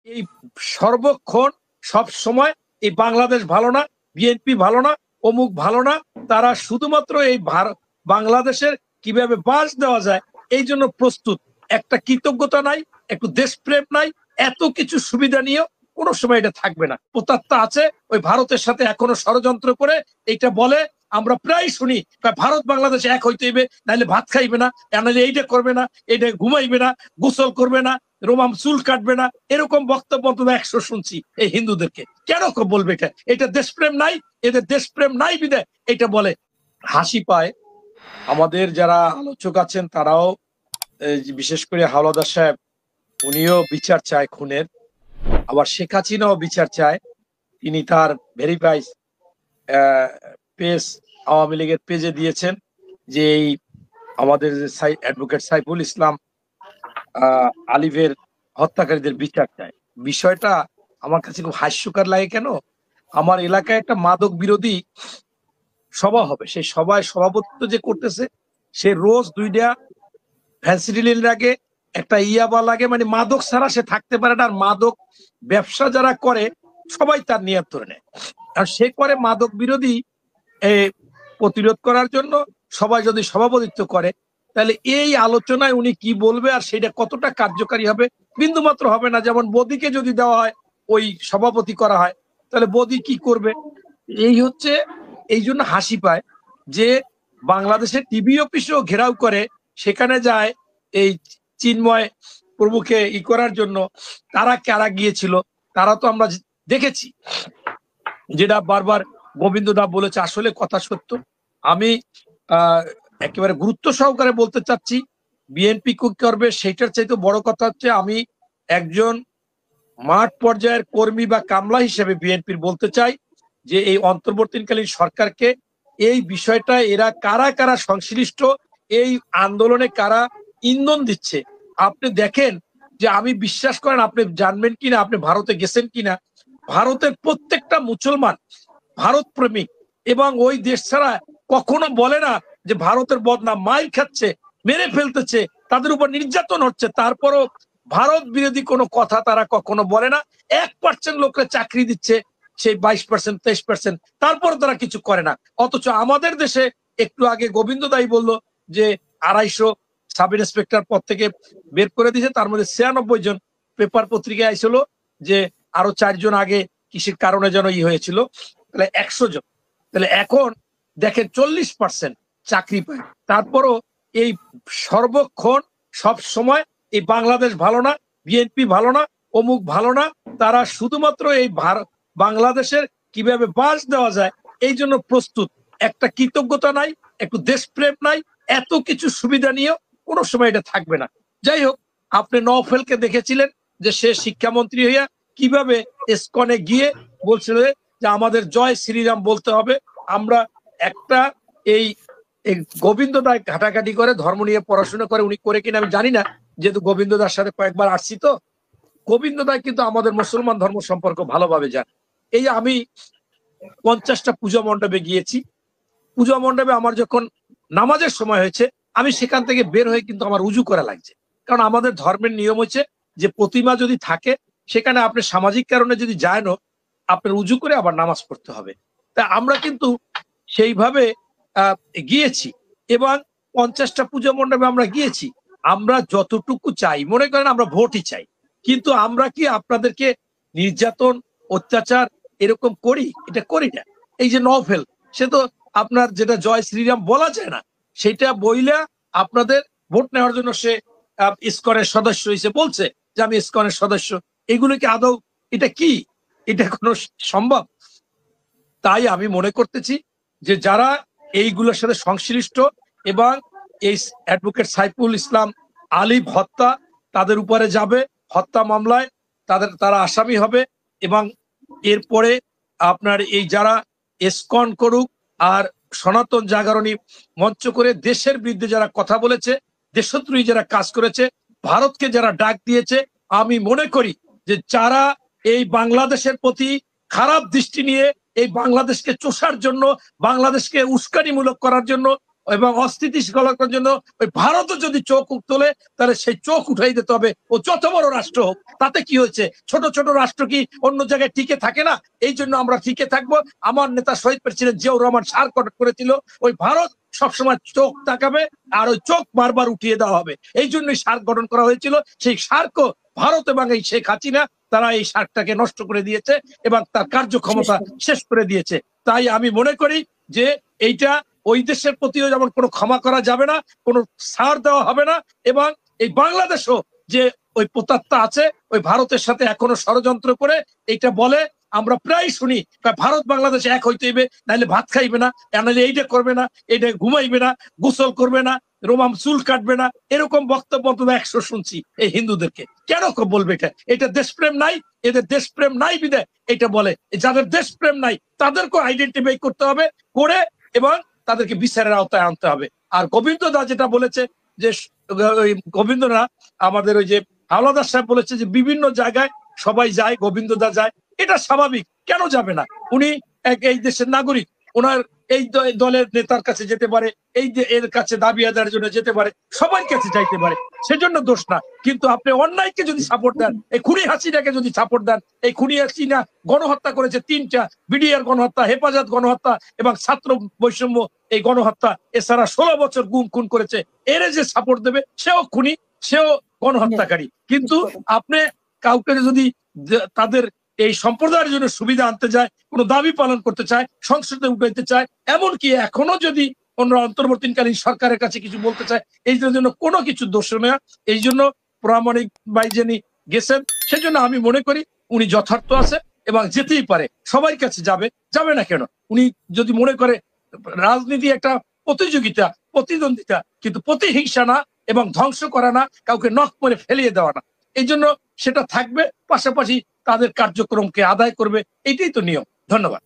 এই সর্বক্ষণ সব সময় এই বাংলাদেশ ভালো না, বিএনপি ভালো না, অমুক ভালো না, তারা শুধুমাত্র এই বাংলাদেশের কিভাবে বাস দেওয়া যায় এই জন্য প্রস্তুত। একটা কৃতজ্ঞতা নাই, একটু দেশপ্রেম নাই, এত কিছু সুবিধা নিয়েও কোনো সময় এটা থাকবে না। প্রতাত্তা আছে ওই ভারতের সাথে এখনো ষড়যন্ত্র করে এটা বলে। আমরা প্রায় শুনি ভারত বাংলাদেশ এক হইতে হইবে, নাহলে ভাত খাইবে না, নাহলে এইটা করবে না, এইটা ঘুমাইবে না, গোসল করবে না, রোমাম চুল কাটবে না, এরকম বক্তব্য অন্তত 100 শুনছি এই হিন্দুদেরকে। কেন বলবে এটা? এটা দেশপ্রেম নাই, এদের দেশপ্রেম নাই বিদে এটা বলে। হাসি পায়। আমাদের যারা আলোচক আছেন তারাও, বিশেষ করে হাওলাদার সাহেব, উনিও বিচার চায় খুনের। আবার শেখ হাসিনাও বিচার চায়। তিনি তার ভেরিফাইড পেজ আওয়ামী লীগের পেজে দিয়েছেন যে এই আমাদের অ্যাডভোকেট সাইফুল ইসলাম আলিফের হত্যাকারীদের বিচার চায়। বিষয়টা আমার কাছে খুব হাস্যকর লাগে। কেন? আমার এলাকায় একটা মাদক বিরোধী সভা হবে, সেই সভায় সভাপতিত্ব যে করতেছে সে রোজ 2টা ফ্যান্সিডিলের আগে, একটা ইয়াবা লাগে, মানে মাদক ছাড়া সে থাকতে পারে না। আর মাদক ব্যবসা যারা করে সবাই তার নিয়ত ধরে নেয়। আর সে করে মাদক বিরোধী প্রতিরোধ করার জন্য। সবাই যদি সভাপতিত্ব করে তাহলে এই আলোচনায় উনি কি বলবে আর সেটা কতটা কার্যকারী হবে? বিন্দুমাত্র হবে না। যেমন বদিকে যদি দেওয়া হয়, ওই সভাপতি করা হয়, তাহলে বদি কি করবে? এই হচ্ছে, এই জন্য হাসি পায় যে বাংলাদেশের টিভি অফিসও ঘেরাও করে, সেখানে যায় এই চিন্ময় প্রভুকে করার জন্য। তারা কারা গিয়েছিল তারা তো আমরা দেখেছি, যেটা বারবার গোবিন্দ দা বলেছে, আসলে কথা সত্য। আমি একেবারে গুরুত্ব সহকারে বলতে চাচ্ছি, বিএনপি কি করবে সেটার চাইতে বড় কথা হচ্ছে, আমি একজন মাঠ পর্যায়ের কর্মী বা কামলা হিসেবে বিএনপির বলতে চাই যে এই অন্তর্বর্তীকালীন সরকারকে এই বিষয়টা, এরা কারা কারা সংশ্লিষ্ট, এই আন্দোলনে কারা ইন্ধন দিচ্ছে আপনি দেখেন। যে আমি বিশ্বাস করেন, আপনি জানবেন কিনা, আপনি ভারতে গেছেন কিনা, ভারতের প্রত্যেকটা মুসলমান ভারত প্রেমিক এবং ওই দেশ ছাড়া কখনো বলে না যে ভারতের বদনাম। মাইর খাচ্ছে, মেরে ফেলতেছে, তাদের উপর নির্যাতন হচ্ছে, তারপরও ভারত বিরোধী কোনো কথা তারা কখনো বলে না। 1% লোককে চাকরি দিচ্ছে, সেই 22% 23%, তারপর তারা কিছু করে না। অথচ আমাদের দেশে একটু আগে গোবিন্দ দাই বলল যে 250 সাব ইন্সপেক্টর পদ থেকে বের করে দিয়েছে, তার মধ্যে 96 জন পেপার পত্রিকায় আইছিল যে আরো 4 জন আগে কিসের কারণে যেন হয়েছিল, তাহলে 100 জন। তাহলে এখন দেখেন 40% চাকরি পায়। তারপরও এই সর্বক্ষণ সব সময় এই বাংলাদেশ ভালো না, বিএনপি ভালো না, অমুক ভালো না, তারা শুধুমাত্র এই বাংলাদেশের কিভাবে বাস দেওয়া যায় এই জন্য প্রস্তুত। একটা কৃতজ্ঞতা নাই, একটু দেশপ্রেম নাই, এত কিছু সুবিধা নিয়েও কোনো সময় এটা থাকবে না। যাই হোক, আপনি নওফেলকে দেখেছিলেন যে সে শিক্ষামন্ত্রী হইয়া কিভাবে ইসকনে গিয়ে বলছিল যে আমাদের জয় শ্রীরাম বলতে হবে। আমরা একটা এই গোবিন্দ দায় ঘাটাঘাটি করে ধর্ম নিয়ে পড়াশোনা করে, উনি করে কিনা আমি জানি না, যেহেতু গোবিন্দ দার সাথে কয়েকবার আসছি, তো গোবিন্দ দায় কিন্তু আমাদের মুসলমান ধর্ম সম্পর্ক ভালোভাবে জানে। এই আমি 50টা পূজা মণ্ডপে গিয়েছি। পূজা মণ্ডপে আমার যখন নামাজের সময় হয়েছে, আমি সেখান থেকে বের হয়ে কিন্তু আমার উজু করা লাগছে। কারণ আমাদের ধর্মের নিয়ম হচ্ছে যে প্রতিমা যদি থাকে সেখানে আপনি সামাজিক কারণে যদি যায় না, আপনার উজু করে আবার নামাজ পড়তে হবে। তা আমরা কিন্তু সেইভাবে গিয়েছি এবং 50টা পূজা মণ্ডপে আমরা গিয়েছি। আমরা যতটুকু চাই, মনে করেন আমরা ভোটই চাই, কিন্তু আমরা কি আপনাদেরকে নির্যাতন অত্যাচার এরকম করি? এটা করি না। এই যে নওফেল, সে তো আপনার যেটা জয় শ্রীরাম বলা যায় না সেটা বইলা আপনাদের ভোট নেওয়ার জন্য সে ইসকনের সদস্য হিসেবে বলছে যে আমি ইসকনের সদস্য। এগুলো কি আদৌ এটা কি, এটা কোনো সম্ভব? তাই আমি মনে করতেছি যে যারা এইগুলোর সাথে সংশ্লিষ্ট এবং এই অ্যাডভোকেট সাইফুল ইসলাম আলিফ হত্যা, তাদের উপরে যাবে, হত্যা মামলায় তারা আসামি হবে। এবং এরপরে আপনার এই যারা ইসকন করুক আর সনাতন জাগরণী মঞ্চ করে দেশের বিরুদ্ধে যারা কথা বলেছে, দেশদ্রোহী যারা কাজ করেছে, ভারতকে যারা ডাক দিয়েছে, আমি মনে করি যে যারা এই বাংলাদেশের প্রতি খারাপ দৃষ্টি নিয়ে এই বাংলাদেশকে চষার জন্য, বাংলাদেশকে উস্কানিমূলক করার জন্য এবং অস্থিতিশীলতার জন্য ওই ভারতও যদি চোখ তোলে তাহলে সেই চোখ উঠাই দিতে হবে। ও যত বড় রাষ্ট্র হোক, তাতে কি হয়েছে? ছোট ছোট রাষ্ট্র কি অন্য জায়গায় টিকে থাকে না? এই জন্য আমরা টিকে থাকবো। আমার নেতা শহীদ প্রেসিডেন্ট জিয়াউর রহমান সার করেছিল, ওই ভারত সবসময় চোখ তাকাবে আর ওই চোখ বারবার উঠিয়ে দেওয়া হবে। এই জন্যই সার্ক গঠন করা হয়েছিল। সেই সার্কও ভারত এবং এই শেখ হাসিনা তারা এই সার্কটাকে নষ্ট করে দিয়েছে এবং তার কার্যক্ষমতা শেষ করে দিয়েছে। তাই আমি মনে করি যে এইটা ওই দেশের প্রতিও যেমন কোনো ক্ষমা করা যাবে না, কোনো ছাড় দেওয়া হবে না। এবং এই বাংলাদেশও যে ওই প্রতাত্মা আছে ওই ভারতের সাথে এখনো ষড়যন্ত্র করে এইটা বলে, আমরা প্রায় শুনি ভারত বাংলাদেশ এক হইতে হইবে, নাহলে ভাত খাইবে না, নাহলে এইটা করবে না, এটা ঘুমাইবে না, গোসল করবে না, রোমাম চুল কাটবে না, এরকম বক্তব্য তো 100 শুনছি এই হিন্দুদেরকে। কেন বলবে এটা? এটা দেশপ্রেম নাই, এদের দেশপ্রেম নাই বিধায় এটা বলে। যাদের দেশপ্রেম নাই তাদেরকে আইডেন্টিফাই করতে হবে করে এবং তাদেরকে বিচারের আওতায় আনতে হবে। আর গোবিন্দ দা যেটা বলেছে যে ওই গোবিন্দ না, আমাদের ওই যে হাওলাদার সাহেব বলেছে যে বিভিন্ন জায়গায় সবাই যায়, গোবিন্দ দা যায়, এটা স্বাভাবিক। কেন যাবে না? উনি এই দেশের নাগরিক, ওনার এই দলের নেতার কাছে যেতে পারে, এই যে এর কাছে দাবি আদায়ের জন্য যেতে পারে, সবার কাছে যাইতে পারে, সেজন্য দোষ না। কিন্তু আপনি অন্যায়কে যদি সাপোর্ট দেন, এই খুনি হাসিনাকে যদি সাপোর্ট দেন, এই খুনি হাসিনা গণহত্যা করেছে 3টা, বিডিআর গণহত্যা, হেফাজত গণহত্যা এবং ছাত্র বৈষম্য এই গণহত্যা, এছাড়া 16 বছর গুম খুন করেছে, এর যে সাপোর্ট দেবে সেও খুনি, সেও গণহত্যাকারী। কিন্তু আপনি কাউকে যদি তাদের এই সম্প্রদায়ের জন্য সুবিধা আনতে যায়, কোনো দাবি পালন করতে চায়, সংসদে উঠাইতে চায়, এমনকি এখনো যদি ওনারা অন্তর্বর্তীকালীন সরকারের কাছে কিছু বলতে চায়, এই জন্য কোনো কিছু দোষ নেই। এই জন্য প্রামাণিক ভাই যিনি গেছেন, সেজন্য আমি মনে করি উনি যথার্থ আছে এবং যেতেই পারে, সবার কাছে যাবে, যাবে না কেন? উনি যদি মনে করে রাজনীতি একটা প্রতিযোগিতা, প্রতিদ্বন্দ্বিতা, কিন্তু প্রতিহিংসা না এবং ধ্বংস করা না, কাউকে নখ করে ফেলিয়ে দেওয়া না, এই জন্য সেটা থাকবে। পাশাপাশি তাদের কার্যক্রমকে আদায় করবে, এটাই তো নিয়ম। ধন্যবাদ।